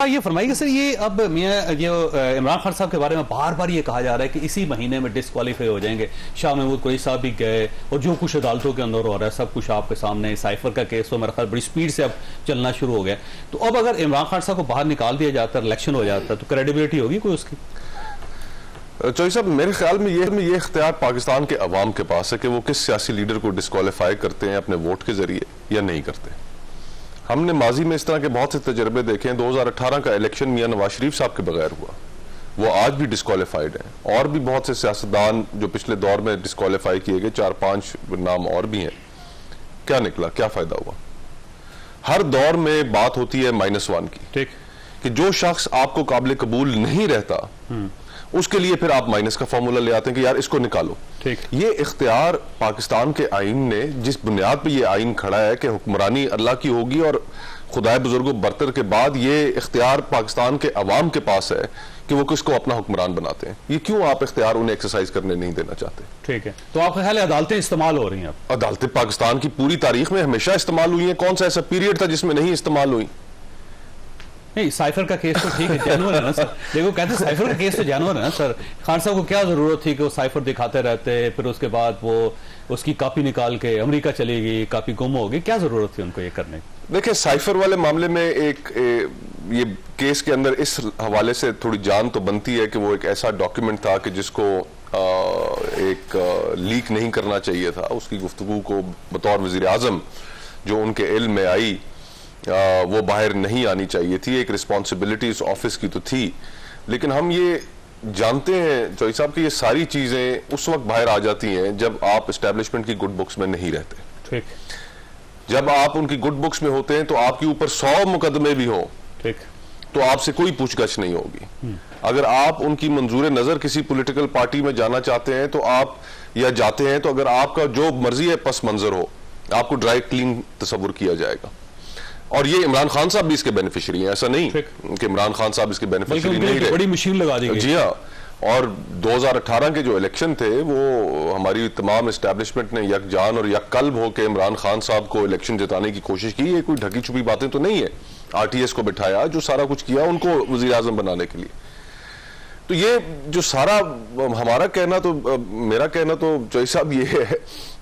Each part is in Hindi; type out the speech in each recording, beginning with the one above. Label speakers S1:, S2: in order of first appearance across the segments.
S1: ये फरमाइए सर, ये अब मियां इमरान खान साहब के बारे में बार बार ये कहा जा रहा है कि इसी महीने में डिस्क्वालीफाई हो जाएंगे। शाह महमूद कुरैशी साहब भी गए और जो कुछ अदालतों के अंदर हो रहा है सब कुछ आपके सामने। साइफर का केस तो मेरा ख्याल बड़ी स्पीड से अब चलना शुरू हो गया। तो अब अगर इमरान खान साहब को बाहर निकाल दिया जाता है, इलेक्शन हो जाता है, तो क्रेडिबिलिटी होगी कोई उसकी?
S2: चौधरी साहब, मेरे ख्याल में ये इख्तियार पाकिस्तान के अवाम के पास है कि वो किस सियासी लीडर को डिस्क्वालीफाई करते हैं अपने वोट के जरिए या नहीं करते। हमने माजी में इस तरह के बहुत से तजर्बे देखे हैं। 2018 का इलेक्शन मियां नवाज शरीफ साहब के बगैर हुआ, वो आज भी डिस्क्वालीफाइड हैं। और भी बहुत से सियासतदान जो पिछले दौर में डिस्क्वालीफाई किए गए, 4-5 नाम और भी हैं। क्या निकला, क्या फायदा हुआ? हर दौर में बात होती है -1 की, ठीक, कि जो शख्स आपको काबिल कबूल नहीं रहता उसके लिए फिर आप माइनस का फॉर्मूला ले आते हैं कि यार इसको निकालो। ठीक, ये इख्तियार पाकिस्तान के आइन ने जिस बुनियाद पे ये आइन खड़ा है कि हुक्मरानी अल्लाह की होगी और खुदाए बुजुर्गों बरतर के बाद ये इख्तियार पाकिस्तान के अवाम के पास है कि वो किसको अपना हुक्मरान बनाते हैं। ये क्यों आप इख्तियार उन्हें एक्सरसाइज करने नहीं देना चाहते?
S1: ठीक है, तो आपका ख्याल है अदालतें इस्तेमाल हो रही हैं?
S2: अदालतें पाकिस्तान की पूरी तारीख में हमेशा इस्तेमाल हुई है। कौन सा ऐसा पीरियड था जिसमें नहीं इस्तेमाल हुई?
S1: नहीं, साइफर का केस तो ठीक है, जेन्युइन है ना सर। देखो, कहते हैं साइफर का केस तो जेन्युइन है ना सर। खान साहब को क्या जरूरत थी कि वो साइफर दिखाते रहते, फिर उसके बाद वो उसकी कॉपी निकाल के अमेरिका चली गई, कॉपी गुम हो गई, क्या जरूरत थी उनको ये करने की?
S2: देखिए, साइफर वाले मामले में ये केस के अंदर इस हवाले से थोड़ी जान तो बनती है कि वो एक ऐसा डॉक्यूमेंट था कि जिसको एक लीक नहीं करना चाहिए था। उसकी गुफ्तगू को बतौर वजीर आजम जो उनके इल्म में आई वो बाहर नहीं आनी चाहिए थी। एक रिस्पॉन्सिबिलिटी इस ऑफिस की तो थी, लेकिन हम ये जानते हैं चौधरी साहब कि ये सारी चीजें उस वक्त बाहर आ जाती हैं जब आप एस्टेब्लिशमेंट की गुड बुक्स में नहीं रहते। ठीक, जब आप उनकी गुड बुक्स में होते हैं तो आपके ऊपर 100 मुकदमे भी हो, ठीक, तो आपसे कोई पूछगछ नहीं होगी। अगर आप उनकी मंजूर नजर किसी पॉलिटिकल पार्टी में जाना चाहते हैं तो आप या जाते हैं तो अगर आपका जो मर्जी है पस मंजर हो, आपको ड्राई क्लीन तस्वुर किया जाएगा। और ये इमरान खान साहब भी इसके बेनिफिशियरी हैं, ऐसा नहीं कि इमरान खान साहब इसके बेनिफिशियरी नहीं रहे।
S1: बड़ी मशीन लगा दी गई।
S2: जी हाँ, और 2018 के जो इलेक्शन थे वो हमारी तमाम एस्टैब्लिशमेंट ने यकजान और यककल्ब होकर इमरान खान साहब को इलेक्शन जिताने की कोशिश की। ये कोई ढकी छुपी बातें तो नहीं है। RTS को बिठाया, जो सारा कुछ किया उनको वजीर आजम बनाने के लिए। तो ये जो सारा हमारा कहना तो मेरा कहना तो चौधरी साहब ये है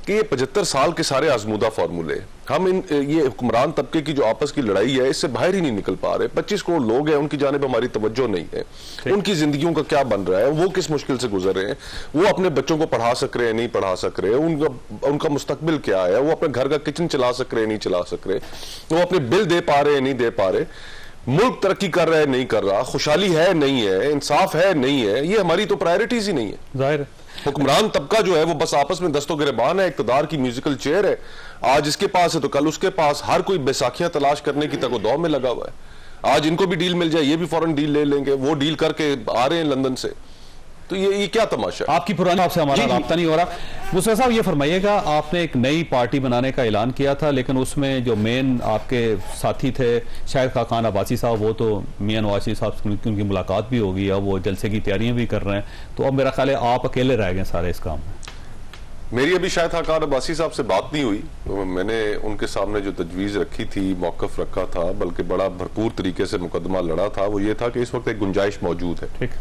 S2: कि ये 75 साल के सारे आजमूदा फार्मूले, हम ये हुक्मरान तबके की जो आपस की लड़ाई है इससे बाहर ही नहीं निकल पा रहे। 25 करोड़ लोग हैं, उनकी जानिब हमारी तवज्जो नहीं है। उनकी जिंदगियों का क्या बन रहा है, वो किस मुश्किल से गुजर रहे हैं, वो अपने बच्चों को पढ़ा सक रहे हैं, नहीं पढ़ा सक रहे, उनका मुस्तकबिल क्या है, वो अपने घर का किचन चला सक रहे, नहीं चला सक रहे, वो अपने बिल दे पा रहे, नहीं दे पा रहे, मुल्क तरक्की कर रहा है, नहीं कर रहा, खुशहाली है, नहीं है, इंसाफ है, नहीं है। ये हमारी तो प्रायोरिटीज ही नहीं है। जाहिर हुक्मरान तबका जो है वो बस आपस में दस्तो गिरबान है, इक़्तिदार की म्यूजिकल चेयर है। आज इसके पास है तो कल उसके पास, हर कोई बैसाखियां तलाश करने की तगदौ में लगा हुआ है। आज इनको भी डील मिल जाए, ये भी फौरन डील ले लेंगे, वो डील करके आ रहे हैं लंदन से। तो ये क्या तमाशा?
S1: आपकी पुरानी आपसे हमारा राब्ता नहीं हो रहा। मुस्तफा साहब, ये फरमाइएगा, आपने एक नई पार्टी बनाने का ऐलान किया था, लेकिन उसमें जो मेन आपके साथी थे शाहिद खान अब्बासी साहब, वो तो मियां नवाज शरीफ साहब से उनकी मुलाकात भी होगी, अब वो जलसे की तैयारियां भी कर रहे हैं, तो अब मेरा ख्याल है आप अकेले रह गए सारे इस काम में।
S2: मेरी अभी शाहिद खान अब्बासी साहब से बात नहीं हुई। तो मैंने उनके सामने जो तजवीज़ रखी थी, मौक़िफ़ रखा था, बल्कि बड़ा भरपूर तरीके से मुकदमा लड़ा था, वो ये था कि इस वक्त एक गुंजाइश मौजूद है। ठीक,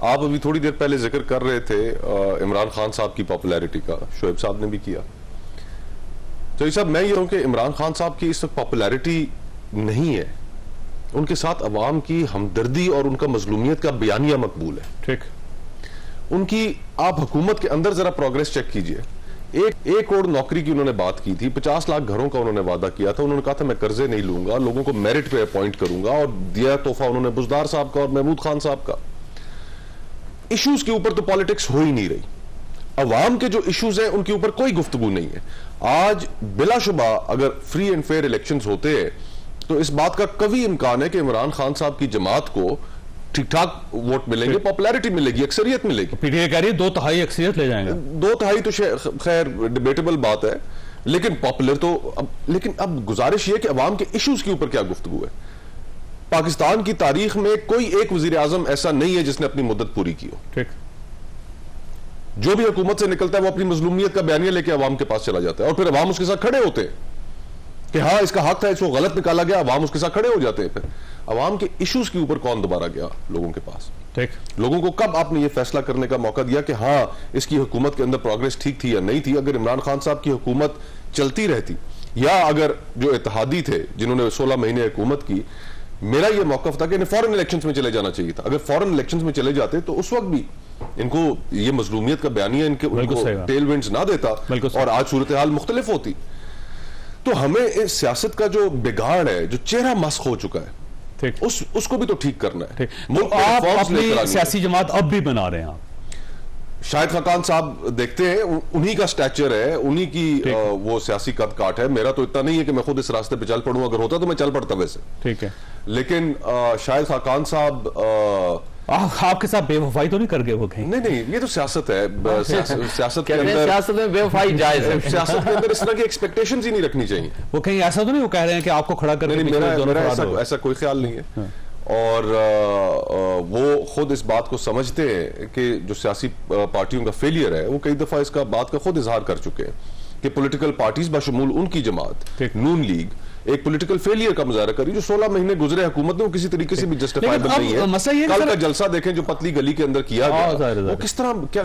S2: आप अभी थोड़ी देर पहले जिक्र कर रहे थे इमरान खान साहब की पॉपुलैरिटी का, शोएब साहब ने भी किया। तो ये सब मैं ये हूं कि इमरान खान साहब की इस वक्त पॉपुलैरिटी नहीं है, उनके साथ अवाम की हमदर्दी और उनका मजलूमियत का बयानिया मकबूल है। ठीक, उनकी आप हुकूमत के अंदर जरा प्रोग्रेस चेक कीजिए। एक और नौकरी की उन्होंने बात की थी, 50 लाख घरों का उन्होंने वादा किया था। उन्होंने कहा था मैं कर्जे नहीं लूंगा, लोगों को मेरिट पे अपॉइंट करूंगा, और दिया तोहफा उन्होंने बुजदार साहब का और महमूद खान साहब का। इश्यूज के ऊपर तो पॉलिटिक्स हो ही नहीं रही। अवाम के जो इश्यूज हैं उनके ऊपर कोई गुफ्तगू नहीं है। आज बिलाशुबा अगर फ्री एंड फेयर इलेक्शंस होते हैं तो इस बात का कभी इम्कान है कि इमरान खान साहब की जमात को ठीक ठाक वोट मिलेंगे, पॉपुलैरिटी मिलेगी, अक्सरियत मिलेगी।
S1: पीटीआई कह रही है 2/3 अक्सरियत ले जाएंगे।
S2: 2/3 तो खैर डिबेटेबल बात है, लेकिन पॉपुलर तो लेकिन अब गुजारिश ये कि अवाम के इश्यूज के ऊपर क्या गुफ्तगू है। पाकिस्तान की तारीख में कोई एक वजीर आजम ऐसा नहीं है जिसने अपनी मुद्दत पूरी की हो। ठीक, जो भी हुकूमत से निकलता है वो अपनी मजलूमियत का बयानिया लेके अवाम के पास चला जाता है और फिर अवाम उसके साथ खड़े होते हैं। कि हाँ इसका हक था, इसको गलत निकाला गया, अवाम उसके साथ खड़े हो जाते हैं। फिर अवाम के इश्यूज के ऊपर कौन दोबारा गया लोगों के पास?
S1: ठीक,
S2: लोगों को कब आपने ये फैसला करने का मौका दिया कि हाँ इसकी हुकूमत के अंदर प्रोग्रेस ठीक थी या नहीं थी? अगर इमरान खान साहब की हुकूमत चलती रहती, या अगर जो इत्तेहादी थे जिन्होंने 16 महीने हुकूमत की, मेरा ये मौकफ था कि इन्हें फॉरेन इलेक्शंस में चले जाना चाहिए था। अगर फॉरेन इलेक्शंस में चले जाते तो उस वक्त भी इनको ये मजलूमियत का बयानिया इनके उनको टेल विंड्स ना देता और आज सूरत हाल मुख्तलिफ होती। तो हमें इस सियासत का जो बिगाड़ है, जो चेहरा मस्क हो चुका है, उसको भी तो ठीक करना है।
S1: तो आप अपनी सियासी जमात अब भी बना रहे हैं आप?
S2: शाहिद खाकान साहब देखते हैं, उन्हीं का स्टैचर है, उन्हीं की वो सियासी कद काट है। मेरा तो इतना नहीं है कि मैं खुद इस रास्ते पे चल पड़ूं, अगर होता तो मैं चल पड़ता वैसे।
S1: ठीक है,
S2: लेकिन शाहिद खाकान साहब
S1: आपके साथ बेवफाई तो नहीं कर गए वो कहीं?
S2: नहीं, ये तो सियासत है। सियासत के अंदर
S3: सियासत में बेवफाई जायज है।
S2: सियासत के अंदर इस तरह की एक्सपेक्टेशंस ही नहीं रखनी चाहिए।
S1: वो कहीं ऐसा तो नहीं वो कह रहे हैं कि आपको खड़ा करने?
S2: मेरा ऐसा कोई ख्याल नहीं है। और वो खुद इस बात को समझते हैं कि जो सियासी पार्टियों का फेलियर है, वो कई दफा इसका बात का खुद इजहार कर चुके हैं कि पॉलिटिकल पार्टीज बशमूल उनकी जमात नून लीग एक पॉलिटिकल फेलियर का मुजाहरा करी। जो 16 महीने गुजरे हुकूमत में, वो किसी तरीके से भी जस्टिफाइबल नहीं है। कल का जलसा देखें जो पतली गली के अंदर किया गया, वो किस तरह, क्या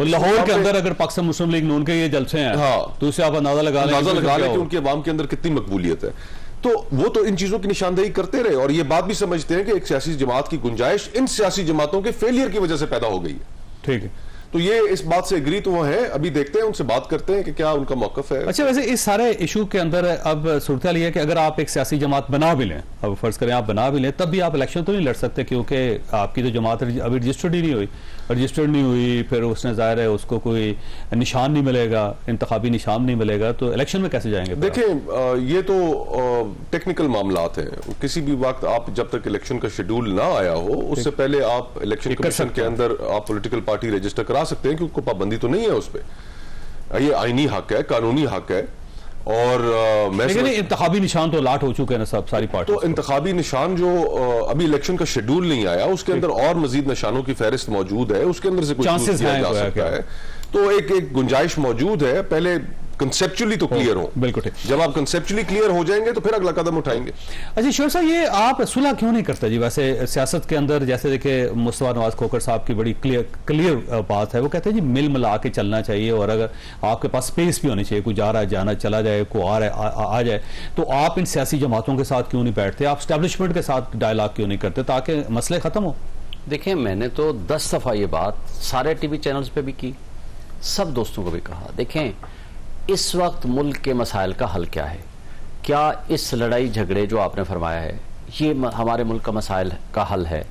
S1: लाहौर के अंदर अगर पाकिस्तान मुस्लिम लीग नून के ये जलसे हैं, हाँ, तो उससे आप अंदाजा लगा लें
S2: कि उनके अवाम के अंदर कितनी मकबूलियत है। तो वो तो इन चीजों की निशानदेही करते रहे और ये बात भी समझते हैं कि एक सियासी जमात की गुंजाइश इन सियासी जमातों के फेलियर की वजह से पैदा हो गई है।
S1: ठीक है,
S2: तो ये इस बात से एग्री तो वो है। अभी देखते हैं, उनसे बात करते हैं कि क्या उनका मौकफ है।
S1: अच्छा, वैसे इस सारे इशू के अंदर अब सूरत हाल है कि अगर आप एक सियासी जमात बना भी लें, अब फर्ज करें आप बना भी लें, तब भी आप इलेक्शन तो नहीं लड़ सकते, क्योंकि आपकी तो जमात अभी रजिस्टर्ड ही नहीं हुई। रजिस्टर्ड नहीं हुई, फिर उसने जाहिर है उसको कोई निशान नहीं मिलेगा, इंतखाबी निशान नहीं मिलेगा, तो इलेक्शन में कैसे जाएंगे?
S2: देखें, ये तो टेक्निकल मामलात हैं। किसी भी वक्त आप जब तक इलेक्शन का शेड्यूल ना आया हो, उससे पहले आप इलेक्शन कमीशन के अंदर आप पॉलिटिकल पार्टी रजिस्टर करा सकते हैं, क्योंकि पाबंदी तो नहीं है उस पर। ये आईनी हक है, कानूनी हक है। और
S1: लेकिन इंतखाबी निशान तो लाट हो चुके हैं ना सब सारी पार्टी।
S2: तो इंतखाबी निशान जो अभी इलेक्शन का शेड्यूल नहीं आया, उसके अंदर और मजीद निशानों की फहरिस्त मौजूद है, उसके अंदर से कुछ
S1: चांसेस
S2: किया जा सकता है। तो एक गुंजाइश मौजूद है। पहले कंसेप्चुअली तो क्लियर हो।
S1: बिल्कुल ठीक।
S2: जब आप कंसेप्चुअली क्लियर हो जाएंगे तो फिर अगला कदम उठाएंगे।
S1: अच्छा शोर साहब, ये आप सुलह क्यों नहीं करते जी? वैसे सियासत के अंदर जैसे देखे मुस्तफा नवाज खोखर साहब की बड़ी क्लियर बात है, वो कहते हैं जी मिल मिला के चलना चाहिए, और अगर आपके पास स्पेस भी होनी चाहिए, कोई जा रहा है जाना चला जाए, कोई आ रहा है आ जाए, तो आप इन सियासी जमातों के साथ क्यों नहीं बैठते? आप स्टैब्लिशमेंट के साथ डायलॉग क्यों नहीं करते ताकि मसले खत्म हो?
S3: देखिए, मैंने तो 10 दफा ये बात सारे टीवी चैनल्स पे भी की, सब दोस्तों को भी कहा। देखें, इस वक्त मुल्क के मसाइल का हल क्या है? क्या इस लड़ाई झगड़े जो आपने फरमाया है ये हमारे मुल्क का मसाइल का हल है?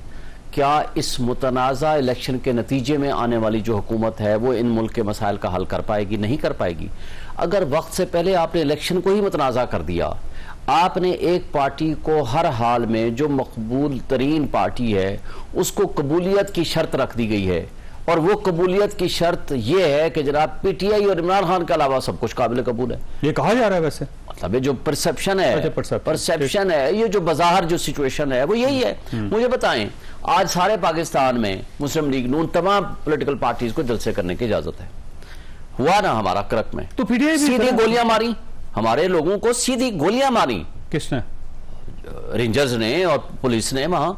S3: क्या इस मुतनाज़ा इलेक्शन के नतीजे में आने वाली जो हुकूमत है वो इन मुल्क के मसाइल का हल कर पाएगी? नहीं कर पाएगी। अगर वक्त से पहले आपने इलेक्शन को ही मुतनाज़ा कर दिया, आपने एक पार्टी को हर हाल में जो मकबूल तरीन पार्टी है उसको कबूलियत की शर्त रख दी गई है, और वो कबूलियत की शर्त ये है कि जनाब पीटीआई और इमरान खान के अलावा सब कुछ काबिल कबूल है।
S1: ये कहा जा रहा है वैसे,
S3: मतलब ये जो परसेप्शन है, परसेप्शन है, ये जो बाजार जो सिचुएशन है वो यही है। मुझे बताएं, आज सारे पाकिस्तान में मुस्लिम लीग नून तमाम पॉलिटिकल पार्टीज को जलसे करने की इजाजत है। हुआ ना हमारा क्रक में,
S1: तो पीटीआई
S3: सीधी गोलियां मारी, हमारे लोगों को सीधी गोलियां मारी।
S1: किसने?
S3: रेंजर्स ने और पुलिस ने वहां